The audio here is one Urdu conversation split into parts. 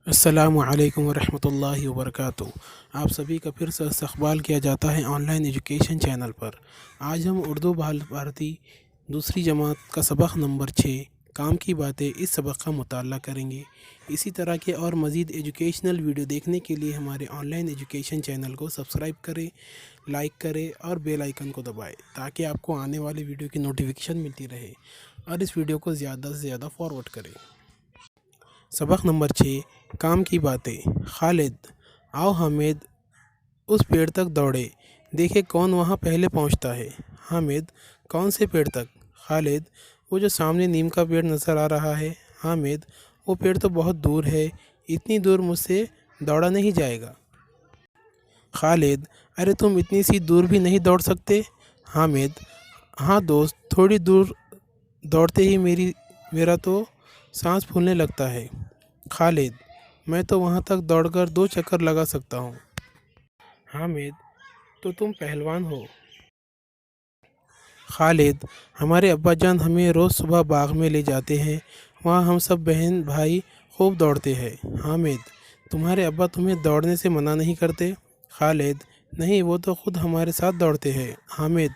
السلام علیکم ورحمۃ اللہ وبرکاتہ۔ آپ سبھی کا پھر سے استقبال کیا جاتا ہے آن لائن ایجوکیشن چینل پر۔ آج ہم اردو بھارتی دوسری جماعت کا سبق نمبر 6 کام کی باتیں اس سبق کا مطالعہ کریں گے۔ اسی طرح کے اور مزید ایجوکیشنل ویڈیو دیکھنے کے لیے ہمارے آن لائن ایجوکیشن چینل کو سبسکرائب کریں، لائک کریں اور بیل آئیکن کو دبائیں تاکہ آپ کو آنے والے ویڈیو کی نوٹیفیکیشن ملتی رہے، اور اس ویڈیو کو زیادہ سے زیادہ فارورڈ کریں۔ سبق نمبر 6 کام کی باتیں۔ خالد: آؤ حامد اس پیڑ تک دوڑے، دیکھے کون وہاں پہلے پہنچتا ہے۔ حامد: کون سے پیڑ تک؟ خالد: وہ جو سامنے نیم کا پیڑ نظر آ رہا ہے۔ حامد: وہ پیڑ تو بہت دور ہے، اتنی دور مجھ سے دوڑا نہیں جائے گا۔ خالد: ارے تم اتنی سی دور بھی نہیں دوڑ سکتے؟ حامد: ہاں دوست، تھوڑی دور دوڑتے ہی میرا تو سانس پھولنے لگتا ہے۔ خالد: میں تو وہاں تک دوڑ کر 2 چکر لگا سکتا ہوں۔ حامد: تو تم پہلوان ہو۔ خالد: ہمارے ابا جان ہمیں روز صبح باغ میں لے جاتے ہیں، وہاں ہم سب بہن بھائی خوب دوڑتے ہیں۔ حامد: تمہارے ابا تمہیں دوڑنے سے منع نہیں کرتے؟ خالد: نہیں، وہ تو خود ہمارے ساتھ دوڑتے ہیں۔ حامد: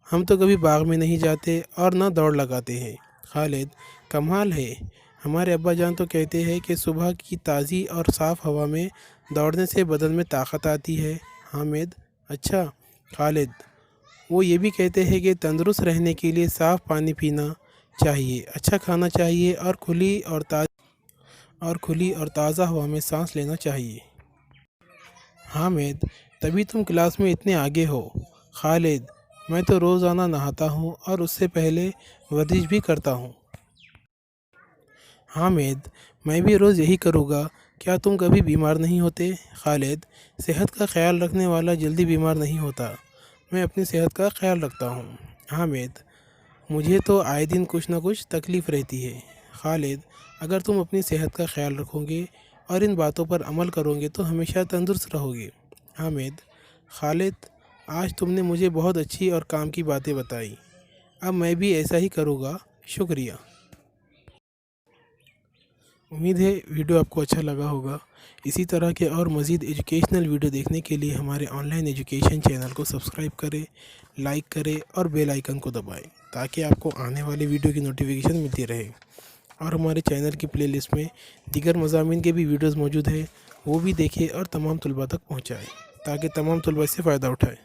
ہم تو کبھی باغ میں نہیں جاتے اور نہ دوڑ لگاتے ہیں۔ خالد: کمال ہے، ہمارے ابا جان تو کہتے ہیں کہ صبح کی تازی اور صاف ہوا میں دوڑنے سے بدن میں طاقت آتی ہے۔ حامد: اچھا۔ خالد: وہ یہ بھی کہتے ہیں کہ تندرست رہنے کے لیے صاف پانی پینا چاہیے، اچھا کھانا چاہیے اور کھلی اور تازہ ہوا میں سانس لینا چاہیے۔ حامد: تبھی تم کلاس میں اتنے آگے ہو۔ خالد: میں تو روزانہ نہاتا ہوں اور اس سے پہلے ورزش بھی کرتا ہوں۔ حامد: میں بھی روز یہی کروں گا، کیا تم کبھی بیمار نہیں ہوتے؟ خالد: صحت کا خیال رکھنے والا جلدی بیمار نہیں ہوتا، میں اپنی صحت کا خیال رکھتا ہوں۔ حامد: مجھے تو آئے دن کچھ نہ کچھ تکلیف رہتی ہے۔ خالد: اگر تم اپنی صحت کا خیال رکھو گے اور ان باتوں پر عمل کرو گے تو ہمیشہ تندرست رہو گے۔ حامد: خالد، آج تم نے مجھے بہت اچھی اور کام کی باتیں بتائیں، اب میں بھی ایسا ہی کروں گا، شکریہ۔ امید ہے ویڈیو آپ کو اچھا لگا ہوگا۔ اسی طرح کے اور مزید ایجوکیشنل ویڈیو دیکھنے کے لیے ہمارے آن لائن ایجوکیشن چینل کو سبسکرائب کریں، لائک کریں اور بیل آئیکن کو دبائیں تاکہ آپ کو آنے والے ویڈیو کی نوٹیفیکیشن ملتی رہے، اور ہمارے چینل کی پلے لسٹ میں دیگر مضامین کے بھی ویڈیوز موجود ہیں، وہ بھی دیکھیں اور تمام طلباء تک پہنچائیں تاکہ تمام طلباء اس سے فائدہ اٹھائیں۔